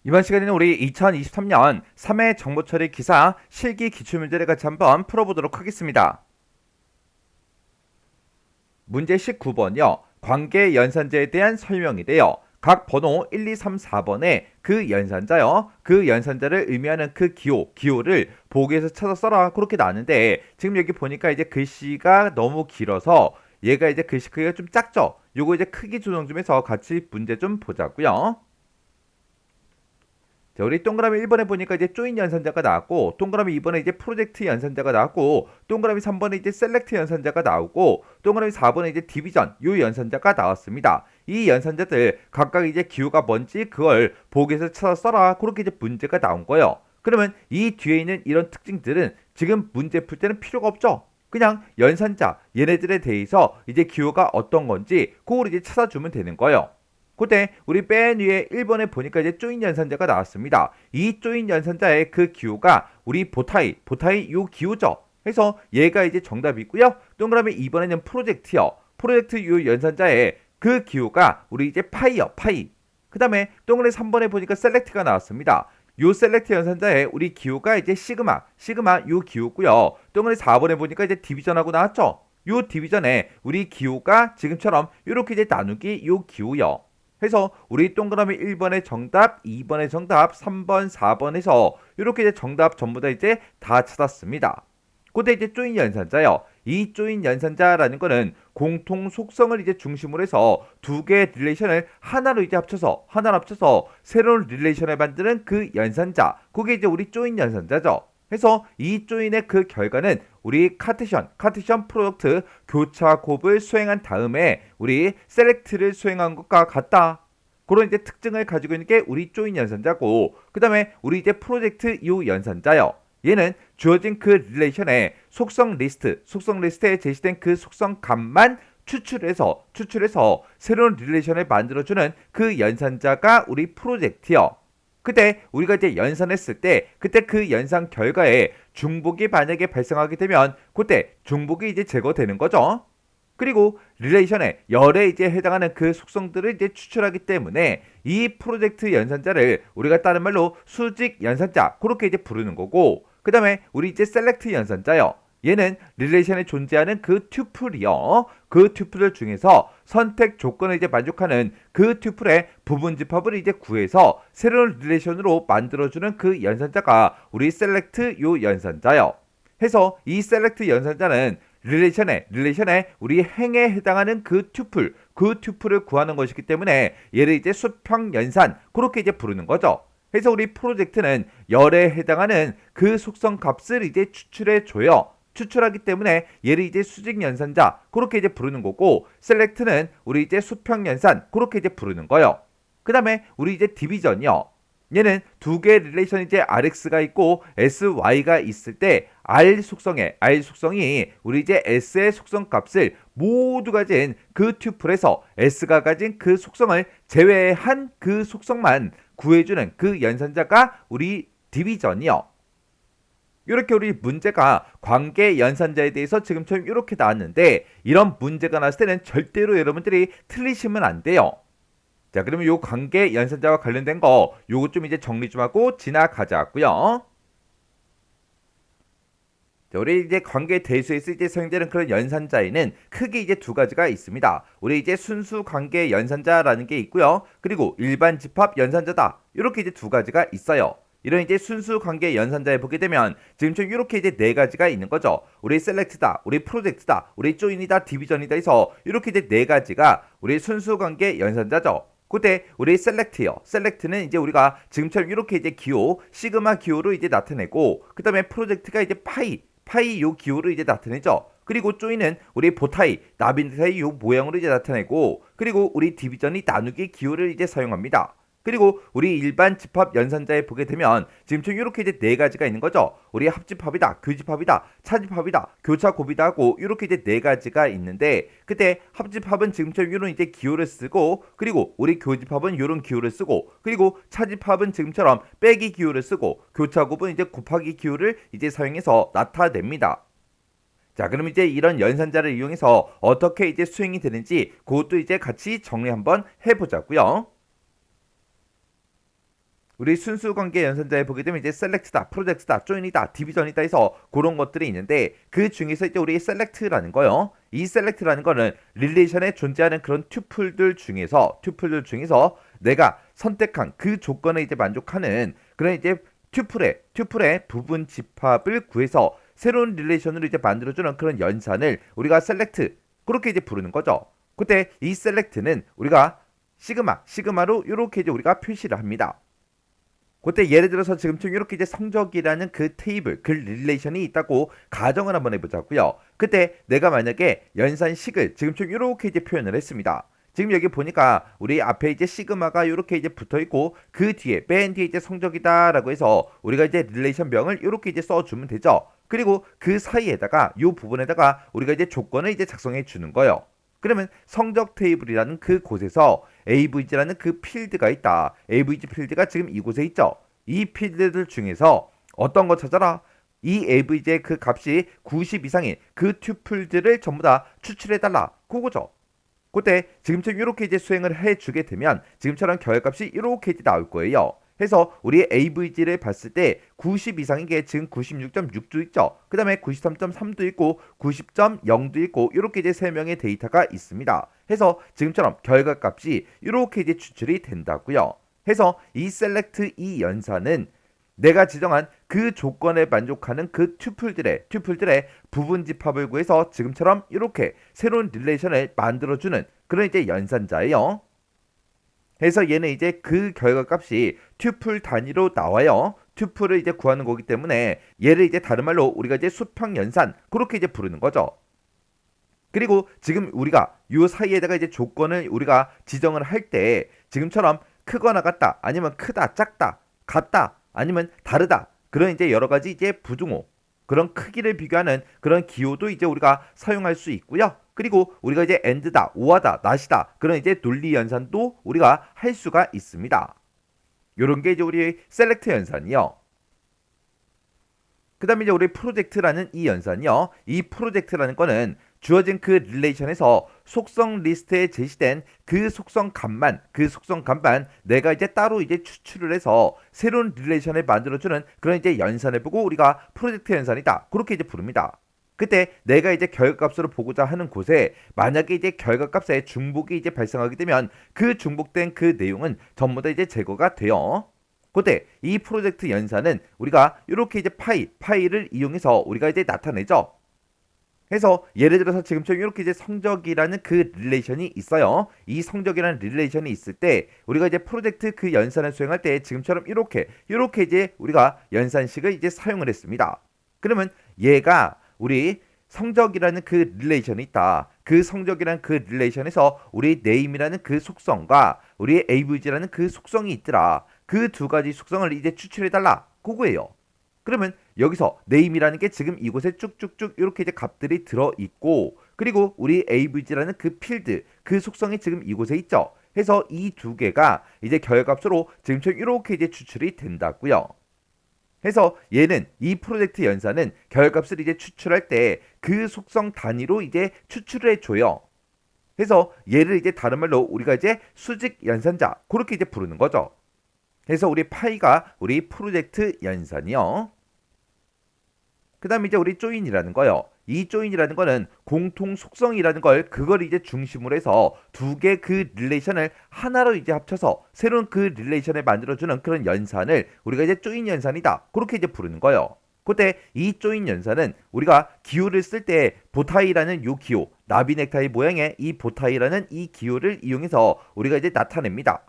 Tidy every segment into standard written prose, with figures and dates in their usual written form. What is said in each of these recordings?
이번 시간에는 우리 2023년 3회 정보처리 기사 실기 기출문제를 같이 한번 풀어보도록 하겠습니다. 문제 19번이요. 관계 연산자에 대한 설명이래요. 각 번호 1, 2, 3, 4번에 그 연산자요. 그 연산자를 의미하는 그 기호를 보기에서 찾아 써라. 그렇게 나왔는데 지금 여기 보니까 이제 글씨가 너무 길어서 얘가 이제 글씨 크기가 좀 작죠? 요거 이제 크기 조정 좀 해서 같이 문제 좀 보자고요. 자, 우리 동그라미 1번에 보니까 이제 조인 연산자가 나왔고, 동그라미 2번에 이제 프로젝트 연산자가 나왔고, 동그라미 3번에 이제 셀렉트 연산자가 나오고, 동그라미 4번에 이제 디비전 요 연산자가 나왔습니다. 이 연산자들 각각 이제 기호가 뭔지 그걸 보기에서 찾아 써라. 그렇게 이제 문제가 나온 거예요. 그러면 이 뒤에 있는 이런 특징들은 지금 문제 풀 때는 필요가 없죠. 그냥 연산자 얘네들에 대해서 이제 기호가 어떤 건지 그걸 이제 찾아주면 되는 거예요. 그때 우리 맨 위에 1번에 보니까 이제 조인 연산자가 나왔습니다. 이 조인 연산자의 그 기호가 우리 보타이 요 기호죠. 그래서 얘가 이제 정답이고요. 동그라미 2번에는 프로젝트요. 프로젝트 요 연산자의 그 기호가 우리 이제 파이. 그 다음에 동그라미 3번에 보니까 셀렉트가 나왔습니다. 요 셀렉트 연산자의 우리 기호가 이제 시그마 요 기호고요. 동그라미 4번에 보니까 이제 디비전하고 나왔죠. 요 디비전에 우리 기호가 지금처럼 이렇게 이제 나누기 요 기호요. 해서 우리 동그라미 1번의 정답, 2번의 정답, 3번, 4번에서 이렇게 이제 정답 전부 다 이제 다 찾았습니다. 그때 이제 조인 연산자요. 이 조인 연산자라는 거는 공통 속성을 이제 중심으로 해서 두 개의 릴레이션을 하나로 이제 합쳐서 새로운 릴레이션을 만드는 그 연산자. 그게 이제 우리 조인 연산자죠. 해서 이 조인의 그 결과는 우리 카테션 프로덕트 교차 곱을 수행한 다음에 우리 셀렉트를 수행한 것과 같다. 그런 이제 특징을 가지고 있는 게 우리 조인 연산자고, 그 다음에 우리 이제 프로젝트 유 연산자요. 얘는 주어진 그 릴레이션의 속성 리스트에 제시된 그 속성 값만 추출해서 새로운 릴레이션을 만들어주는 그 연산자가 우리 프로젝트요. 그때 우리가 이제 연산했을 때 그때 그 연산 결과에 중복이 만약에 발생하게 되면 그때 중복이 이제 제거되는 거죠. 그리고 릴레이션의 열에 이제 해당하는 그 속성들을 이제 추출하기 때문에 이 프로젝트 연산자를 우리가 다른 말로 수직 연산자 그렇게 이제 부르는 거고, 그 다음에 우리 이제 셀렉트 연산자요. 얘는 릴레이션에 존재하는 그 튜플이요. 그 튜플 중에서 선택 조건을 이제 만족하는 그 튜플의 부분 집합을 이제 구해서 새로운 릴레이션으로 만들어주는 그 연산자가 우리 셀렉트 요 연산자요. 해서 이 셀렉트 연산자는 릴레이션에 우리 행에 해당하는 그 튜플을 구하는 것이기 때문에 얘를 이제 수평 연산 그렇게 이제 부르는 거죠. 그래서 우리 프로젝트는 열에 해당하는 그 속성 값을 이제 추출해 줘요. 추출하기 때문에 얘를 이제 수직 연산자 그렇게 이제 부르는 거고, 셀렉트는 우리 이제 수평 연산 그렇게 이제 부르는 거예요. 그 다음에 우리 이제 디비전이요. 얘는 두 개의 릴레이션 이제 RX가 있고 SY가 있을 때 R 속성이 우리 이제 S의 속성 값을 모두 가진 그 튜플에서 S가 가진 그 속성을 제외한 그 속성만 구해주는 그 연산자가 우리 디비전이요. 이렇게 우리 문제가 관계 연산자에 대해서 지금처럼 이렇게 나왔는데, 이런 문제가 나왔을 때는 절대로 여러분들이 틀리시면 안 돼요. 자, 그러면 요 관계 연산자와 관련된 거 요거 좀 이제 정리 좀 하고 지나가자고요. 자, 우리 이제 관계 대수에서 이제 사용되는 그런 연산자에는 크게 이제 두 가지가 있습니다. 우리 이제 순수 관계 연산자라는 게 있고요. 그리고 일반 집합 연산자다. 이렇게 이제 두 가지가 있어요. 이런 이제 순수 관계 연산자에 보게 되면 지금처럼 이렇게 이제 네 가지가 있는 거죠. 우리 셀렉트다, 우리 프로젝트다, 우리 조인이다, 디비전이다 해서 이렇게 이제 네 가지가 우리 순수 관계 연산자죠. 그때 우리 셀렉트요. 셀렉트는 이제 우리가 지금처럼 이렇게 이제 기호, 시그마 기호로 이제 나타내고, 그 다음에 프로젝트가 이제 파이 요 기호를 이제 나타내죠. 그리고 조이는 우리 보타이, 나빈타이 요 모양으로 이제 나타내고, 그리고 우리 디비전이 나누기 기호를 이제 사용합니다. 그리고 우리 일반 집합 연산자에 보게 되면 지금처럼 이렇게 이제 네 가지가 있는 거죠. 우리 합집합이다, 교집합이다, 차집합이다, 교차곱이다 하고 이렇게 이제 네 가지가 있는데, 그때 합집합은 지금처럼 이런 이제 기호를 쓰고, 그리고 우리 교집합은 이런 기호를 쓰고, 그리고 차집합은 지금처럼 빼기 기호를 쓰고, 교차곱은 이제 곱하기 기호를 이제 사용해서 나타냅니다. 자, 그럼 이제 이런 연산자를 이용해서 어떻게 이제 수행이 되는지 그것도 이제 같이 정리 한번 해보자고요. 우리 순수 관계 연산자에 보게 되면 이제 셀렉트다, 프로젝트다, 조인이다, 디비전이다 해서 그런 것들이 있는데 그 중에서 이제 우리 셀렉트라는 거요. 이 셀렉트라는 거는 릴레이션에 존재하는 그런 튜플들 중에서 내가 선택한 그 조건에 이제 만족하는 그런 이제 튜플의 부분 집합을 구해서 새로운 릴레이션으로 이제 만들어주는 그런 연산을 우리가 셀렉트 그렇게 이제 부르는 거죠. 그때 이 셀렉트는 우리가 시그마로 이렇게 이제 우리가 표시를 합니다. 그때 예를 들어서 지금처럼 이렇게 이제 성적이라는 그 테이블, 그 릴레이션이 있다고 가정을 한번 해보자고요. 그때 내가 만약에 연산식을 지금처럼 이렇게 이제 표현을 했습니다. 지금 여기 보니까 우리 앞에 이제 시그마가 이렇게 이제 붙어 있고 그 뒤에 맨 뒤에 이제 성적이다라고 해서 우리가 이제 릴레이션 명을 이렇게 이제 써주면 되죠. 그리고 그 사이에다가 이 부분에다가 우리가 이제 조건을 이제 작성해 주는 거예요. 그러면 성적 테이블이라는 그 곳에서 AVG라는 그 필드가 있다. AVG 필드가 지금 이곳에 있죠. 이 필드들 중에서 어떤 거 찾아라? 이 AVG의 그 값이 90 이상인 그 튜플들을 전부 다 추출해달라. 그거죠. 그때 지금처럼 이렇게 이제 수행을 해주게 되면 지금처럼 결과값이 이렇게 이제 나올 거예요. 해서 우리 AVG를 봤을 때 90 이상인 게 지금 96.6도 있죠. 그 다음에 93.3도 있고 90.0도 있고 이렇게 이제 세 명의 데이터가 있습니다. 해서 지금처럼 결과값이 이렇게 이제 추출이 된다고요. 해서 이 셀렉트 이 연산은 내가 지정한 그 조건에 만족하는 그 튜플들의 부분 집합을 구해서 지금처럼 이렇게 새로운 릴레이션을 만들어주는 그런 이제 연산자예요. 해서 얘는 이제 그 결과값이 튜플 단위로 나와요. 튜플을 이제 구하는 거기 때문에 얘를 이제 다른 말로 우리가 이제 수평 연산 그렇게 이제 부르는 거죠. 그리고 지금 우리가 요 사이에다가 이제 조건을 우리가 지정을 할 때 지금처럼 크거나 같다 아니면 크다 작다 같다 아니면 다르다 그런 이제 여러 가지 이제 부등호 그런 크기를 비교하는 그런 기호도 이제 우리가 사용할 수 있고요. 그리고 우리가 이제 엔드다, 오하다, 낫이다 그런 이제 논리 연산도 우리가 할 수가 있습니다. 요런 게 이제 우리 셀렉트 연산이요. 그 다음에 이제 우리 프로젝트라는 이 연산이요. 이 프로젝트라는 거는 주어진 그 릴레이션에서 속성 리스트에 제시된 그 속성 값만 내가 이제 따로 이제 추출을 해서 새로운 릴레이션을 만들어주는 그런 이제 연산을 보고 우리가 프로젝트 연산이다. 그렇게 이제 부릅니다. 그때 내가 이제 결과값으로 보고자 하는 곳에 만약에 이제 결과값에 중복이 이제 발생하게 되면 그 중복된 그 내용은 전부 다 이제 제거가 돼요. 그때 이 프로젝트 연산은 우리가 이렇게 이제 파이를 이용해서 우리가 이제 나타내죠. 해서 예를 들어서 지금처럼 이렇게 이제 성적이라는 그 릴레이션이 있어요. 이 성적이라는 릴레이션이 있을 때 우리가 이제 프로젝트 그 연산을 수행할 때 지금처럼 이렇게 이제 우리가 연산식을 이제 사용을 했습니다. 그러면 얘가 우리 성적이라는 그 릴레이션이 있다. 그 성적이라는 그 릴레이션에서 우리 네임이라는 그 속성과 우리 avg라는 그 속성이 있더라. 그 두 가지 속성을 이제 추출해달라. 그거예요. 그러면 여기서 네임이라는 게 지금 이곳에 쭉쭉쭉 이렇게 이제 값들이 들어있고 그리고 우리 avg라는 그 필드 그 속성이 지금 이곳에 있죠. 해서 이 두 개가 이제 결과값으로 지금처럼 이렇게 이제 추출이 된다고요. 해서 얘는 이 프로젝트 연산은 결과값을 이제 추출할 때 그 속성 단위로 이제 추출해 줘요. 해서 얘를 이제 다른 말로 우리가 이제 수직 연산자 그렇게 이제 부르는 거죠. 해서 우리 파이가 우리 프로젝트 연산이요. 그 다음에 이제 우리 조인이라는 거요. 이 조인이라는 거는 공통 속성이라는 걸 그걸 이제 중심으로 해서 두 개 그 릴레이션을 하나로 이제 합쳐서 새로운 그 릴레이션을 만들어주는 그런 연산을 우리가 이제 조인 연산이다. 그렇게 이제 부르는 거예요. 그때 이 조인 연산은 우리가 기호를 쓸 때 보타이라는 요 기호, 나비 넥타이 모양의 이 보타이라는 이 기호를 이용해서 우리가 이제 나타냅니다.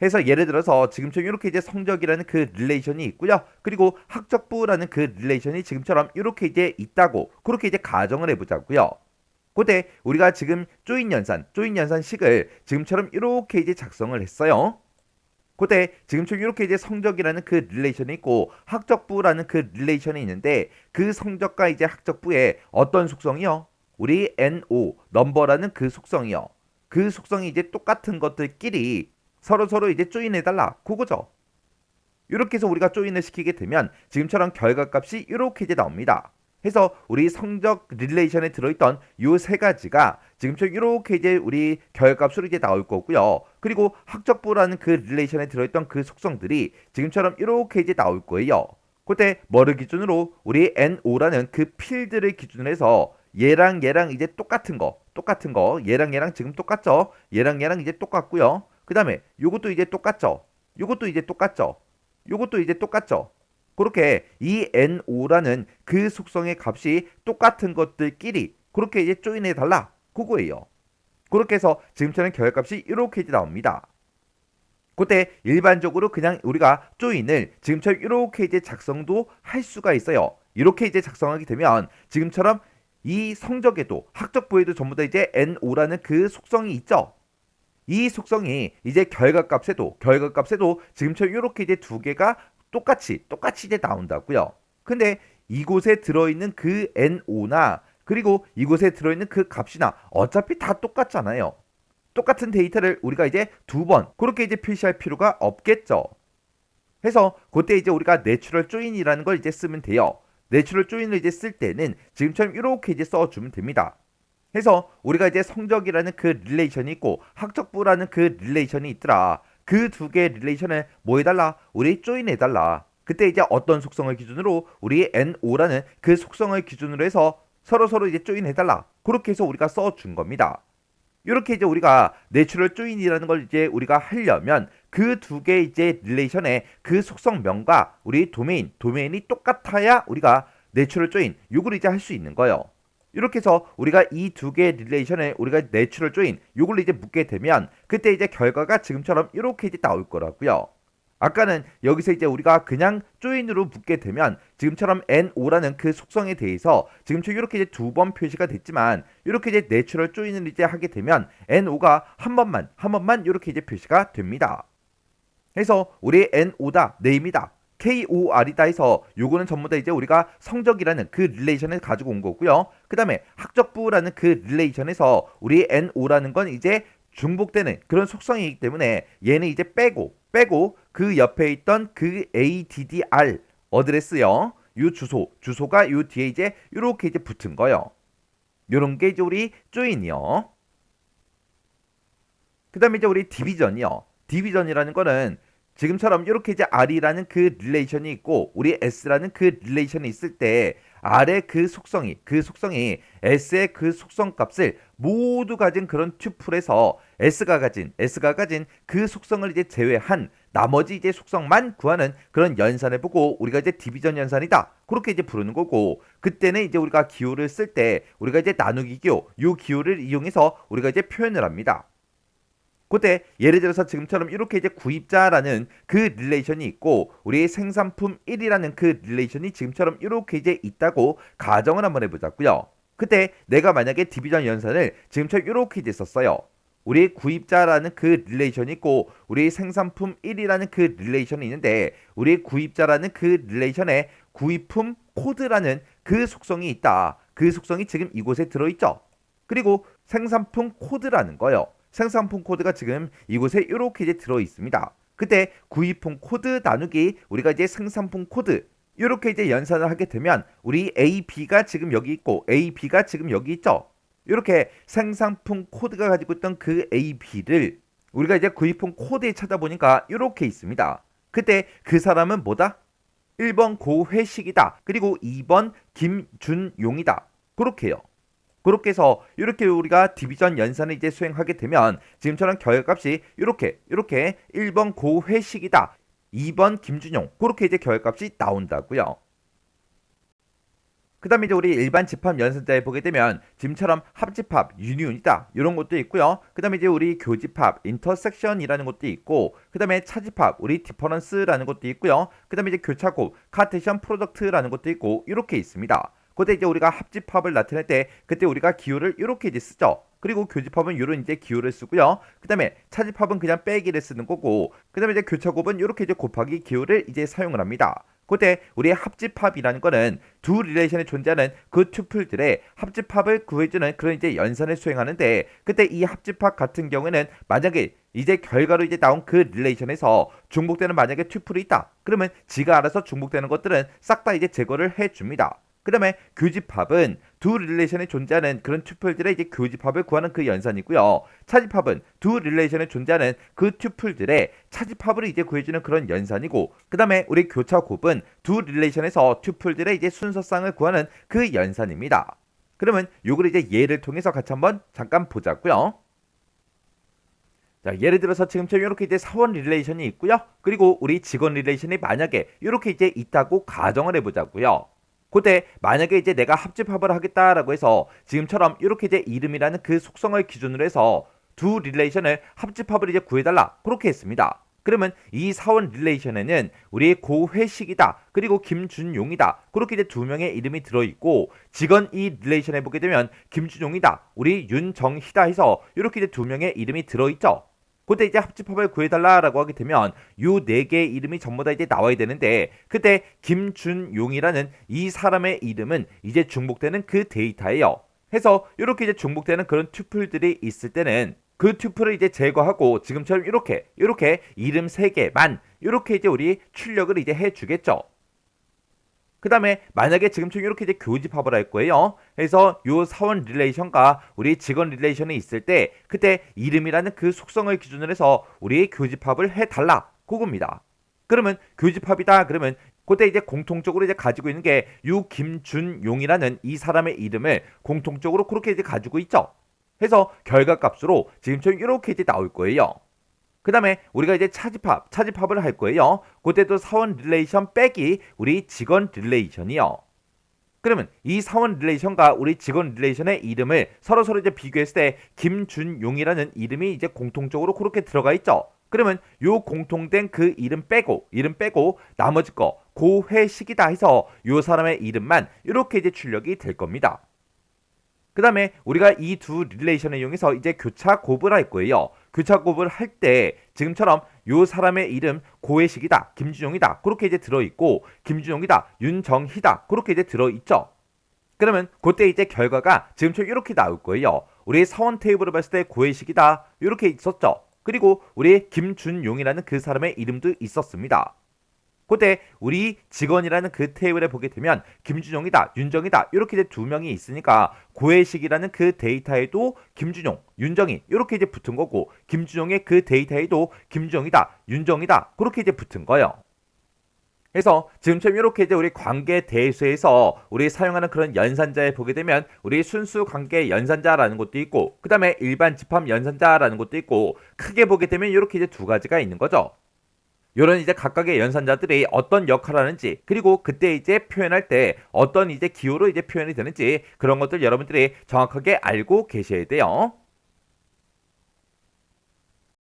해서 예를 들어서 지금처럼 이렇게 이제 성적이라는 그 릴레이션이 있고요. 그리고 학적부라는 그 릴레이션이 지금처럼 이렇게 이제 있다고 그렇게 이제 가정을 해보자고요. 그때 우리가 지금 조인 연산식을 지금처럼 이렇게 이제 작성을 했어요. 그때 지금처럼 이렇게 이제 성적이라는 그 릴레이션이 있고 학적부라는 그 릴레이션이 있는데 그 성적과 이제 학적부에 어떤 속성이요? 우리 NO 넘버라는 그 속성이요. 그 속성이 이제 똑같은 것들끼리 서로 이제 조인해달라. 그거죠. 이렇게 해서 우리가 조인을 시키게 되면 지금처럼 결과값이 이렇게 이제 나옵니다. 해서 우리 성적 릴레이션에 들어있던 요 세 가지가 지금처럼 이렇게 이제 우리 결과값으로 이제 나올 거고요. 그리고 학적부라는 그 릴레이션에 들어있던 그 속성들이 지금처럼 이렇게 이제 나올 거예요. 그때 뭐를 기준으로 우리 NO라는 그 필드를 기준으로 해서 얘랑 얘랑 이제 똑같은 거 얘랑 얘랑 지금 똑같죠? 얘랑 얘랑 이제 똑같고요. 그 다음에 요것도 이제 똑같죠? 요것도 이제 똑같죠? 요것도 이제 똑같죠? 그렇게 이 NO라는 그 속성의 값이 똑같은 것들끼리 그렇게 이제 조인해 달라 그거예요. 그렇게 해서 지금처럼 결합값이 이렇게 이제 나옵니다. 그때 일반적으로 그냥 우리가 조인을 지금처럼 이렇게 이제 작성도 할 수가 있어요. 이렇게 이제 작성하게 되면 지금처럼 이 성적에도 학적부에도 전부 다 이제 NO라는 그 속성이 있죠. 이 속성이 이제 결과값에도 지금처럼 이렇게 이제 두 개가 똑같이 이제 나온다고요. 근데 이곳에 들어있는 그 NO나 그리고 이곳에 들어있는 그 값이나 어차피 다 똑같잖아요. 똑같은 데이터를 우리가 이제 두 번 그렇게 이제 표시할 필요가 없겠죠. 해서 그때 이제 우리가 내추럴 조인이라는 걸 이제 쓰면 돼요. 내추럴 조인을 이제 쓸 때는 지금처럼 이렇게 이제 써주면 됩니다. 해서 우리가 이제 성적이라는 그 릴레이션이 있고 학적부라는 그 릴레이션이 있더라. 그 두 개의 릴레이션을 뭐 해달라? 우리 조인해달라. 그때 이제 어떤 속성을 기준으로 우리 NO라는 그 속성을 기준으로 해서 서로 이제 조인해달라. 그렇게 해서 우리가 써준 겁니다. 이렇게 이제 우리가 내추럴 조인이라는 걸 이제 우리가 하려면 그 두 개의 이제 릴레이션의 그 속성명과 우리 도메인이 똑같아야 우리가 내추럴 조인 요걸 이제 할 수 있는 거예요. 이렇게 해서 우리가 이 두 개의 릴레이션에 우리가 내추럴 조인 요걸 이제 묶게 되면 그때 이제 결과가 지금처럼 이렇게 이제 나올 거라고요. 아까는 여기서 이제 우리가 그냥 조인으로 묶게 되면 지금처럼 NO라는 그 속성에 대해서 지금처럼 이렇게 이제 두 번 표시가 됐지만 이렇게 이제 내추럴 조인을 이제 하게 되면 NO가 한 번만 이렇게 이제 표시가 됩니다. 해서 우리 NO다 네임이다 KOR이다 해서 요거는 전부 다 이제 우리가 성적이라는 그 릴레이션을 가지고 온 거고요. 그 다음에 학적부라는 그 릴레이션에서 우리 NO라는 건 이제 중복되는 그런 속성이기 때문에 얘는 이제 빼고 그 옆에 있던 그 ADDR 어드레스요. 요 주소가 요 뒤에 이제 이렇게 이제 붙은 거요. 요런 게 이제 우리 조인이요. 그 다음에 이제 우리 디비전이요. 디비전이라는 거는 지금처럼 이렇게 이제 R이라는 그 릴레이션이 있고 우리 S라는 그 릴레이션이 있을 때 R의 그 속성이 S의 그 속성 값을 모두 가진 그런 튜플에서 S가 가진 그 속성을 이제 제외한 나머지 이제 속성만 구하는 그런 연산을 보고 우리가 이제 디비전 연산이다. 그렇게 이제 부르는 거고 그때는 이제 우리가 기호를 쓸 때 우리가 이제 나누기 기호 요 기호를 이용해서 우리가 이제 표현을 합니다. 그때 예를 들어서 지금처럼 이렇게 이제 구입자라는 그 릴레이션이 있고 우리 생산품 1이라는 그 릴레이션이 지금처럼 이렇게 이제 있다고 가정을 한번 해보자고요. 그때 내가 만약에 디비전 연산을 지금처럼 이렇게 이제 썼어요. 우리 구입자라는 그 릴레이션이 있고 우리 생산품 1이라는 그 릴레이션이 있는데 우리 구입자라는 그 릴레이션에 구입품 코드라는 그 속성이 있다. 그 속성이 지금 이곳에 들어있죠. 그리고 생산품 코드라는 거요. 생산품 코드가 지금 이곳에 이렇게 이제 들어 있습니다. 그때 구입품 코드 나누기 우리가 이제 생산품 코드 이렇게 이제 연산을 하게 되면 우리 AB가 지금 여기 있고 AB가 지금 여기 있죠. 이렇게 생산품 코드가 가지고 있던 그 AB를 우리가 이제 구입품 코드에 찾아보니까 이렇게 있습니다. 그때 그 사람은 뭐다? 1번 고회식이다. 그리고 2번 김준용이다. 그렇게요. 그렇게 해서 이렇게 우리가 디비전 연산을 이제 수행하게 되면 지금처럼 결과값이 이렇게 1번 고회식이다. 2번 김준용 그렇게 이제 결과값이 나온다고요. 그 다음에 이제 우리 일반 집합 연산자에 보게 되면 지금처럼 합집합, 유니온이다 이런 것도 있고요. 그 다음에 이제 우리 교집합, 인터섹션이라는 것도 있고 그 다음에 차집합, 우리 디퍼런스라는 것도 있고요. 그 다음에 이제 교차곱, 카테시언 프로덕트라는 것도 있고 이렇게 있습니다. 그때 이제 우리가 합집합을 나타낼 때 그때 우리가 기호를 이렇게 이제 쓰죠. 그리고 교집합은 이런 이제 기호를 쓰고요. 그다음에 차집합은 그냥 빼기를 쓰는 거고, 그다음에 이제 교차곱은 이렇게 이제 곱하기 기호를 이제 사용을 합니다. 그때 우리의 합집합이라는 거는 두 릴레이션에 존재하는 그 튜플들의 합집합을 구해주는 그런 이제 연산을 수행하는데 그때 이 합집합 같은 경우에는 만약에 이제 결과로 이제 나온 그 릴레이션에서 중복되는 만약에 튜플이 있다. 그러면 지가 알아서 중복되는 것들은 싹 다 이제 제거를 해줍니다. 그 다음에 교집합은 두 릴레이션에 존재하는 그런 튜플들의 이제 교집합을 구하는 그 연산이고요. 차집합은 두 릴레이션에 존재하는 그 튜플들의 차집합을 이제 구해주는 그런 연산이고, 그 다음에 우리 교차곱은 두 릴레이션에서 튜플들의 이제 순서쌍을 구하는 그 연산입니다. 그러면 요걸 이제 예를 통해서 같이 한번 잠깐 보자고요. 자, 예를 들어서 지금처럼 이렇게 이제 사원 릴레이션이 있고요. 그리고 우리 직원 릴레이션이 만약에 이렇게 이제 있다고 가정을 해보자고요. 그때 만약에 이제 내가 합집합을 하겠다라고 해서 지금처럼 이렇게 이제 이름이라는 그 속성을 기준으로 해서 두 릴레이션을 합집합을 이제 구해달라 그렇게 했습니다. 그러면 이 사원 릴레이션에는 우리 고회식이다 그리고 김준용이다 그렇게 이제 두 명의 이름이 들어있고, 직원 이 릴레이션에 보게 되면 김준용이다 우리 윤정희다 해서 이렇게 이제 두 명의 이름이 들어있죠. 그때 이제 합집합을 구해달라라고 하게 되면 요 네 개의 이름이 전부 다 이제 나와야 되는데, 그때 김준용이라는 이 사람의 이름은 이제 중복되는 그 데이터예요. 해서 이렇게 이제 중복되는 그런 튜플들이 있을 때는 그 튜플을 이제 제거하고 지금처럼 이렇게 이름 3개만 이렇게 이제 우리 출력을 이제 해주겠죠. 그 다음에 만약에 지금처럼 이렇게 이제 교집합을 할 거예요. 그래서 요 사원 릴레이션과 우리 직원 릴레이션이 있을 때 그때 이름이라는 그 속성을 기준으로 해서 우리 교집합을 해달라 그겁니다. 그러면 교집합이다 그러면 그때 이제 공통적으로 이제 가지고 있는 게 요 김준용이라는 이 사람의 이름을 공통적으로 그렇게 이제 가지고 있죠. 해서 결과값으로 지금처럼 이렇게 이제 나올 거예요. 그 다음에 우리가 이제 차집합을 할 거예요. 그때도 사원 릴레이션 빼기 우리 직원 릴레이션이요. 그러면 이 사원 릴레이션과 우리 직원 릴레이션의 이름을 서로 이제 비교했을 때 김준용이라는 이름이 이제 공통적으로 그렇게 들어가 있죠. 그러면 요 공통된 그 이름 빼고 나머지 거 고회식이다 해서 요 사람의 이름만 이렇게 이제 출력이 될 겁니다. 그 다음에 우리가 이 두 릴레이션을 이용해서 이제 교차곱을 할 거예요. 교차곱을 할 때 지금처럼 요 사람의 이름 고해식이다 김준용이다 그렇게 이제 들어있고, 김준용이다 윤정희다 그렇게 이제 들어있죠. 그러면 그때 이제 결과가 지금처럼 이렇게 나올 거예요. 우리 사원 테이블을 봤을 때 고해식이다 이렇게 있었죠. 그리고 우리 김준용이라는 그 사람의 이름도 있었습니다. 그때 우리 직원이라는 그 테이블에 보게 되면 김준용이다 윤정이다 이렇게 이제 두 명이 있으니까 고해식이라는 그 데이터에도 김준용 윤정이 이렇게 이제 붙은 거고, 김준용의 그 데이터에도 김준용이다 윤정이다 그렇게 이제 붙은 거예요. 그래서 지금처럼 이렇게 이제 우리 관계 대수에서 우리 사용하는 그런 연산자에 보게 되면 우리 순수 관계 연산자라는 것도 있고, 그 다음에 일반 집합 연산자라는 것도 있고, 크게 보게 되면 이렇게 이제 두 가지가 있는 거죠. 이런 이제 각각의 연산자들이 어떤 역할을 하는지, 그리고 그때 이제 표현할 때 어떤 이제 기호로 이제 표현이 되는지, 그런 것들 여러분들이 정확하게 알고 계셔야 돼요.